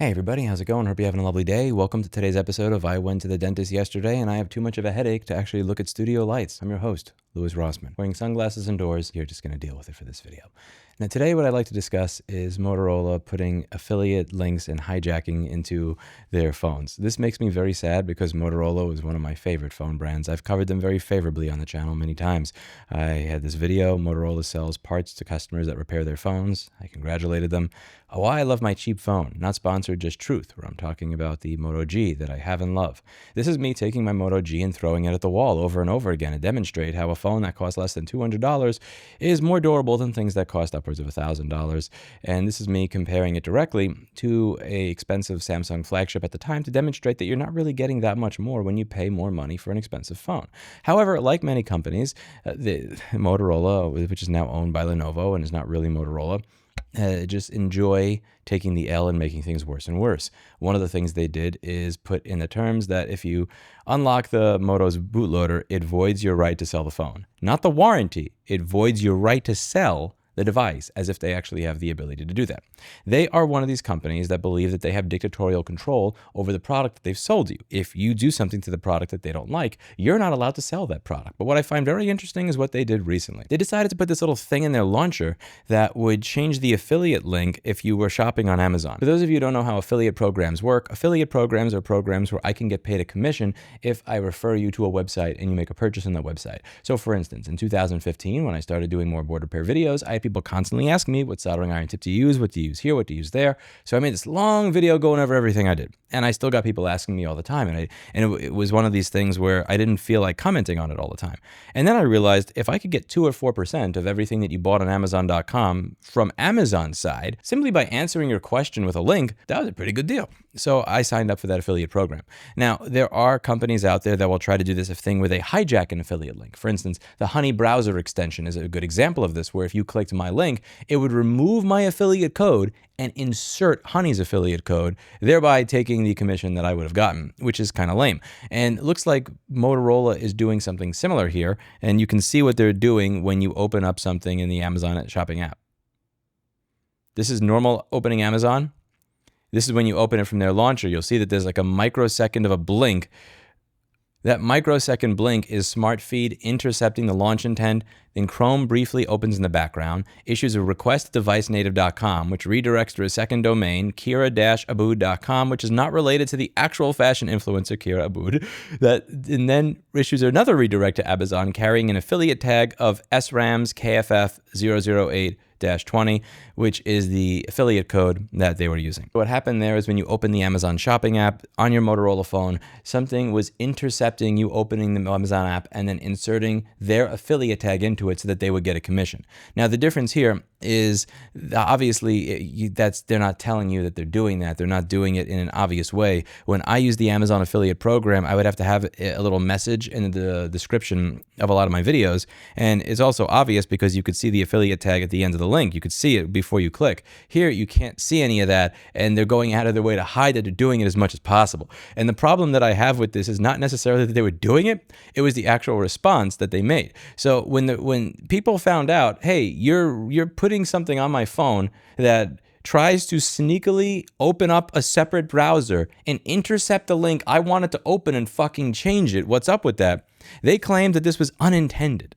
Hey everybody, how's it going? Hope you're having a lovely day. Welcome to today's episode of I Went to the Dentist Yesterday and I have too much of a headache to actually look at studio lights. I'm your host, Louis Rossman, wearing sunglasses indoors. You're just going to deal with it for this video. Now today what I'd like to discuss is Motorola putting affiliate links and hijacking into their phones. This makes me very sad because Motorola is one of my favorite phone brands. I've covered them very favorably on the channel many times. I had this video, Motorola sells parts to customers that repair their phones. I congratulated them. Oh, I love my cheap phone. Not sponsored, just truth, where I'm talking about the Moto G that I have and love. This is me taking my Moto G and throwing it at the wall over and over again to demonstrate how a phone that costs less than $200 is more durable than things that cost upwards of $1,000. And this is me comparing it directly to an expensive Samsung flagship at the time to demonstrate that you're not really getting that much more when you pay more money for an expensive phone. However, like many companies, Motorola, which is now owned by Lenovo and is not really Motorola, just enjoy taking the L and making things worse and worse. One of the things they did is put in the terms that if you unlock the Moto's bootloader, it voids your right to sell the phone. Not the warranty, it voids your right to sell the device, as if they actually have the ability to do that. They are one of these companies that believe that they have dictatorial control over the product that they've sold you. If you do something to the product that they don't like, you're not allowed to sell that product. But what I find very interesting is what they did recently. They decided to put this little thing in their launcher that would change the affiliate link if you were shopping on Amazon. For those of you who don't know how affiliate programs work, affiliate programs are programs where I can get paid a commission if I refer you to a website and you make a purchase on that website. So for instance, in 2015, when I started doing more board repair videos, I had people constantly asking me what soldering iron tip to use, what to use here, what to use there. So I made this long video going over everything I did. And I still got people asking me all the time. And it was one of these things where I didn't feel like commenting on it all the time. And then I realized if I could get 2 or 4% of everything that you bought on Amazon.com from Amazon's side, simply by answering your question with a link, that was a pretty good deal. So I signed up for that affiliate program. Now, there are companies out there that will try to do this thing where they hijack an affiliate link. For instance, the Honey browser extension is a good example of this, where if you clicked my link, it would remove my affiliate code and insert Honey's affiliate code, thereby taking the commission that I would have gotten, which is kind of lame. And it looks like Motorola is doing something similar here, and you can see what they're doing when you open up something in the Amazon shopping app. This is normal opening Amazon. This is when you open it from their launcher. You'll see that there's like a microsecond of a blink. That microsecond blink is Smart Feed intercepting the launch intent. Then Chrome briefly opens in the background, issues a request to devicenative.com, which redirects to a second domain, Kira-Abood.com, which is not related to the actual fashion influencer Kira Abood, and then issues another redirect to Amazon carrying an affiliate tag of SRAMS KFF 008-20, which is the affiliate code that they were using. What happened there is when you open the Amazon shopping app on your Motorola phone, something was intercepting you opening the Amazon app and then inserting their affiliate tag into it so that they would get a commission. Now, the difference here is obviously they're not telling you that they're doing that. They're not doing it in an obvious way. When I use the Amazon affiliate program, I would have to have a little message in the description of a lot of my videos. And it's also obvious because you could see the affiliate tag at the end of the link. You could see it before you click. Here, you can't see any of that, and they're going out of their way to hide that they're doing it as much as possible. And the problem that I have with this is not necessarily that they were doing it, it was the actual response that they made. So when people found out, hey, you're putting something on my phone that tries to sneakily open up a separate browser and intercept the link I wanted to open and fucking change it, what's up with that? They claimed that this was unintended.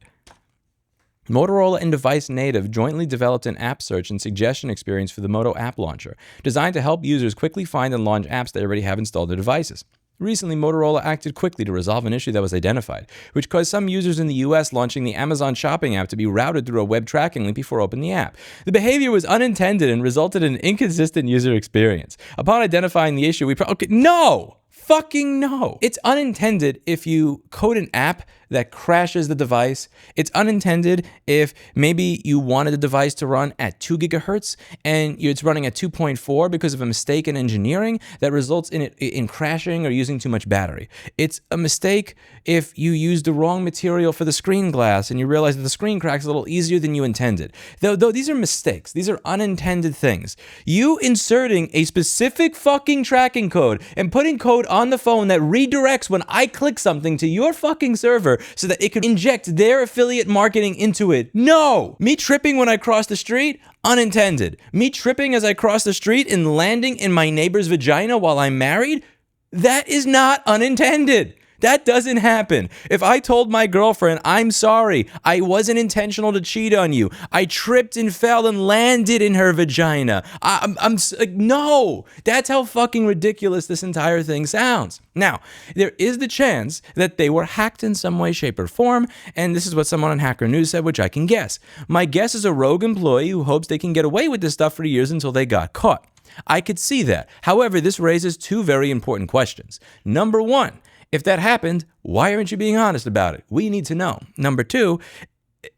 Motorola and Device Native jointly developed an app search and suggestion experience for the Moto app launcher, designed to help users quickly find and launch apps they already have installed on their devices. Recently, Motorola acted quickly to resolve an issue that was identified, which caused some users in the US launching the Amazon shopping app to be routed through a web tracking link before opening the app. The behavior was unintended and resulted in an inconsistent user experience. Upon identifying the issue, no! Fucking no! It's unintended if you code an app that crashes the device. It's unintended if maybe you wanted the device to run at 2 gigahertz and it's running at 2.4 because of a mistake in engineering that results in it in crashing or using too much battery. It's a mistake if you use the wrong material for the screen glass and you realize that the screen cracks a little easier than you intended. Though these are mistakes. These are unintended things. You inserting a specific fucking tracking code and putting code on the phone that redirects when I click something to your fucking server so that it could inject their affiliate marketing into it. No! Me tripping when I cross the street? Unintended. Me tripping as I cross the street and landing in my neighbor's vagina while I'm married? That is not unintended. That doesn't happen. If I told my girlfriend, I'm sorry, I wasn't intentional to cheat on you, I tripped and fell and landed in her vagina, I'm like, no, that's how fucking ridiculous this entire thing sounds. Now, there is the chance that they were hacked in some way, shape, or form, and this is what someone on Hacker News said, which I can guess. My guess is a rogue employee who hopes they can get away with this stuff for years until they got caught. I could see that. However, this raises two very important questions. Number one, if that happened, why aren't you being honest about it? We need to know. Number two,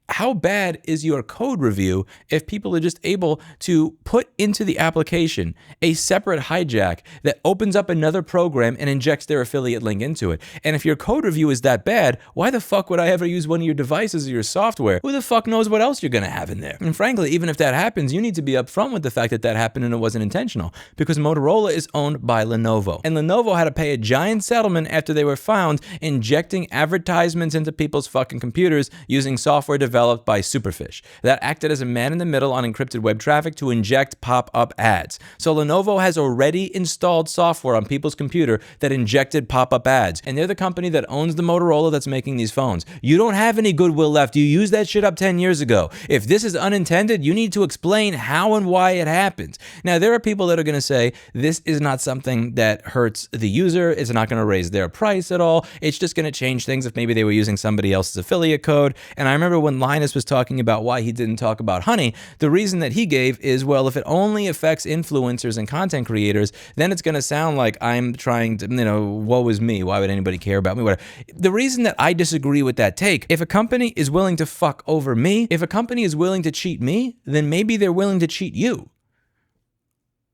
how bad is your code review if people are just able to put into the application a separate hijack that opens up another program and injects their affiliate link into it? And if your code review is that bad, why the fuck would I ever use one of your devices or your software? Who the fuck knows what else you're going to have in there? And frankly, even if that happens, you need to be upfront with the fact that that happened and it wasn't intentional, because Motorola is owned by Lenovo. And Lenovo had to pay a giant settlement after they were found injecting advertisements into people's fucking computers using software developed by superfish that acted as a man in the middle on encrypted web traffic to inject pop-up ads. So Lenovo has already installed software on people's computer that injected pop-up ads, and they're the company that owns the Motorola that's making these phones. You don't have any goodwill left. You used that shit up 10 years ago. If this is unintended, you need to explain how and why it happened. Now, there are people that are going to say this is not something that hurts the user. It's not going to raise their price at all. It's just going to change things if maybe they were using somebody else's affiliate code. And I remember when Linus was talking about why he didn't talk about Honey, the reason that he gave is, well, if it only affects influencers and content creators, then it's going to sound like I'm trying to, woe is me. Why would anybody care about me? Whatever. The reason that I disagree with that take, if a company is willing to fuck over me, if a company is willing to cheat me, then maybe they're willing to cheat you.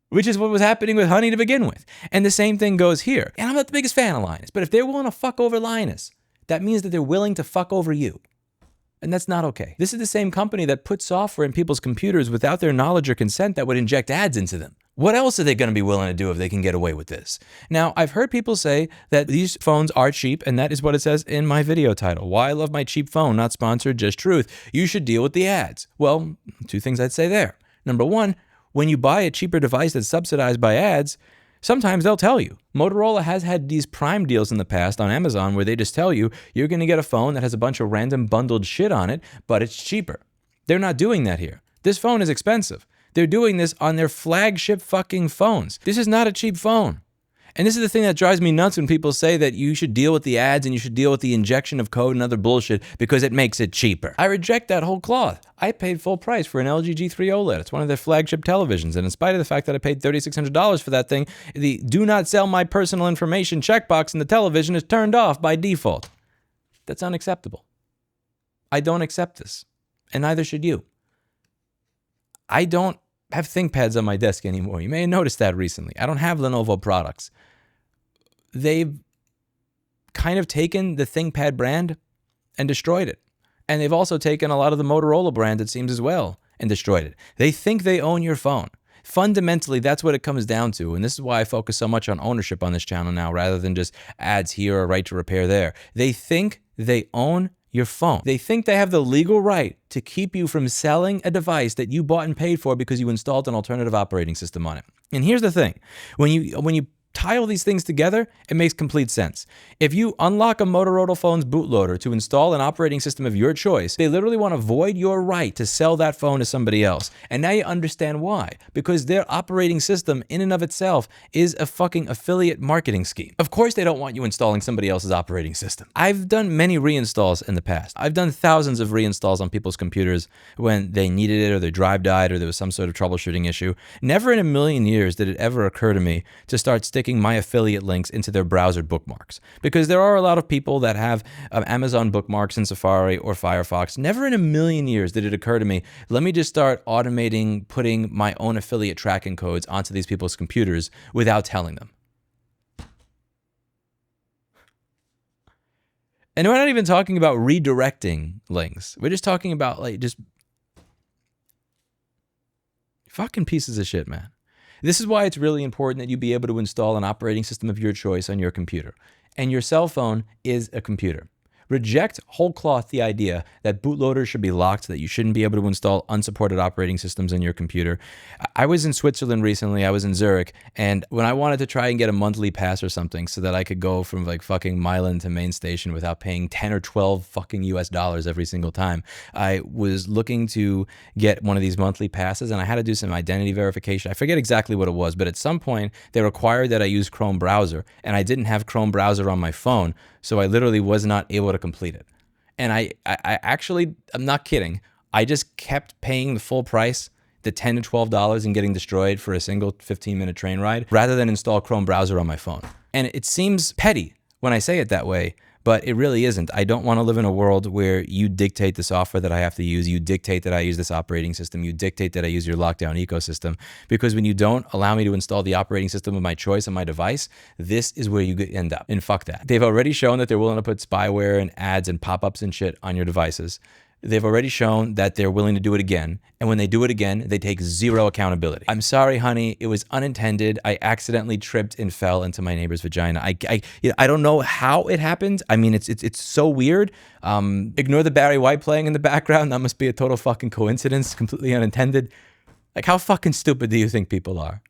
Which is what was happening with Honey to begin with. And the same thing goes here. And I'm not the biggest fan of Linus, but if they're willing to fuck over Linus, that means that they're willing to fuck over you. And that's not okay. This is the same company that put software in people's computers without their knowledge or consent that would inject ads into them. What else are they going to be willing to do if they can get away with this? Now, I've heard people say that these phones are cheap, and that is what it says in my video title. Why I love my cheap phone, not sponsored, just truth. You should deal with the ads. Well, two things I'd say there. Number one, when you buy a cheaper device that's subsidized by ads, sometimes they'll tell you. Motorola has had these Prime deals in the past on Amazon where they just tell you you're going to get a phone that has a bunch of random bundled shit on it, but it's cheaper. They're not doing that here. This phone is expensive. They're doing this on their flagship fucking phones. This is not a cheap phone. And this is the thing that drives me nuts when people say that you should deal with the ads and you should deal with the injection of code and other bullshit because it makes it cheaper. I reject that whole cloth. I paid full price for an LG G3 OLED. It's one of their flagship televisions. And in spite of the fact that I paid $3,600 for that thing, the do not sell my personal information checkbox in the television is turned off by default. That's unacceptable. I don't accept this. And neither should you. I don't have ThinkPads on my desk anymore. You may have noticed that recently. I don't have Lenovo products. They've kind of taken the ThinkPad brand and destroyed it. And they've also taken a lot of the Motorola brand, it seems, as well, and destroyed it. They think they own your phone. Fundamentally, that's what it comes down to. And this is why I focus so much on ownership on this channel now, rather than just ads here or right to repair there. They think they own your phone. They think they have the legal right to keep you from selling a device that you bought and paid for because you installed an alternative operating system on it. And here's the thing. When you tie all these things together, it makes complete sense. If you unlock a Motorola phone's bootloader to install an operating system of your choice, they literally want to void your right to sell that phone to somebody else. And now you understand why. Because their operating system in and of itself is a fucking affiliate marketing scheme. Of course they don't want you installing somebody else's operating system. I've done many reinstalls in the past. I've done thousands of reinstalls on people's computers when they needed it or their drive died or there was some sort of troubleshooting issue. Never in a million years did it ever occur to me to start sticking my affiliate links into their browser bookmarks. Because there are a lot of people that have Amazon bookmarks in Safari or Firefox. Never in a million years did it occur to me, let me just start automating putting my own affiliate tracking codes onto these people's computers without telling them. And we're not even talking about redirecting links. We're just talking about just fucking pieces of shit, man. This is why it's really important that you be able to install an operating system of your choice on your computer. And your cell phone is a computer. reject whole cloth the idea that bootloaders should be locked, that you shouldn't be able to install unsupported operating systems in your computer. I was in Switzerland recently. I was in Zurich, and when I wanted to try and get a monthly pass or something so that I could go from like fucking Milan to main station without paying 10 or 12 fucking US dollars every single time, I was looking to get one of these monthly passes, and I had to do some identity verification. I forget exactly what it was, but at some point they required that I use Chrome browser, and I didn't have Chrome browser on my phone, so I literally was not able to complete it. And I actually, I'm not kidding, I just kept paying the full price, the $10 to $12, and getting destroyed for a single 15-minute train ride rather than install Chrome browser on my phone. And it seems petty when I say it that way, but it really isn't. I don't want to live in a world where you dictate the software that I have to use, you dictate that I use this operating system, you dictate that I use your lockdown ecosystem, because when you don't allow me to install the operating system of my choice on my device, this is where you end up. And fuck that. They've already shown that they're willing to put spyware and ads and pop-ups and shit on your devices. They've already shown that they're willing to do it again. And when they do it again, they take zero accountability. I'm sorry, honey. It was unintended. I accidentally tripped and fell into my neighbor's vagina. I don't know how it happened. I mean, it's so weird. Ignore the Barry White playing in the background. That must be a total fucking coincidence, completely unintended. Like, how fucking stupid do you think people are?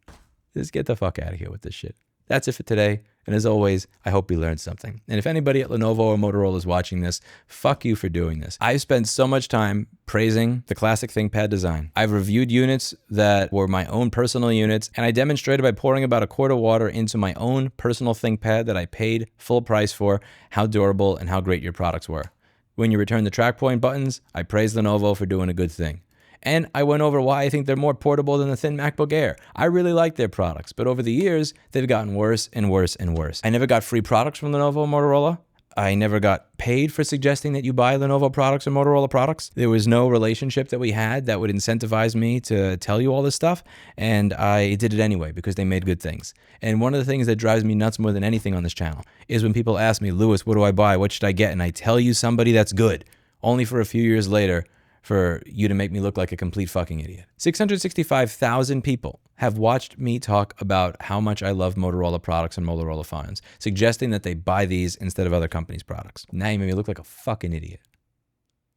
Just get the fuck out of here with this shit. That's it for today. And as always, I hope you learned something. And if anybody at Lenovo or Motorola is watching this, fuck you for doing this. I've spent so much time praising the classic ThinkPad design. I've reviewed units that were my own personal units, and I demonstrated by pouring about a quart of water into my own personal ThinkPad that I paid full price for, how durable and how great your products were. When you return the track point buttons, I praise Lenovo for doing a good thing. And I went over why I think they're more portable than the thin MacBook Air. I really like their products, but over the years, they've gotten worse and worse and worse. I never got free products from Lenovo or Motorola. I never got paid for suggesting that you buy Lenovo products or Motorola products. There was no relationship that we had that would incentivize me to tell you all this stuff, and I did it anyway because they made good things. And one of the things that drives me nuts more than anything on this channel is when people ask me, Lewis, what do I buy? What should I get? And I tell you somebody that's good, only for a few years later for you to make me look like a complete fucking idiot. 665,000 people have watched me talk about how much I love Motorola products and Motorola phones, suggesting that they buy these instead of other companies' products. Now you made me look like a fucking idiot.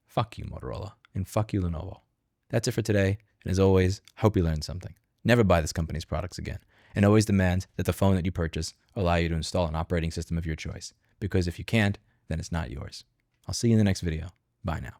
Fuck you, Motorola, and fuck you, Lenovo. That's it for today, and as always, hope you learned something. Never buy this company's products again, and always demand that the phone that you purchase allow you to install an operating system of your choice, because if you can't, then it's not yours. I'll see you in the next video. Bye now.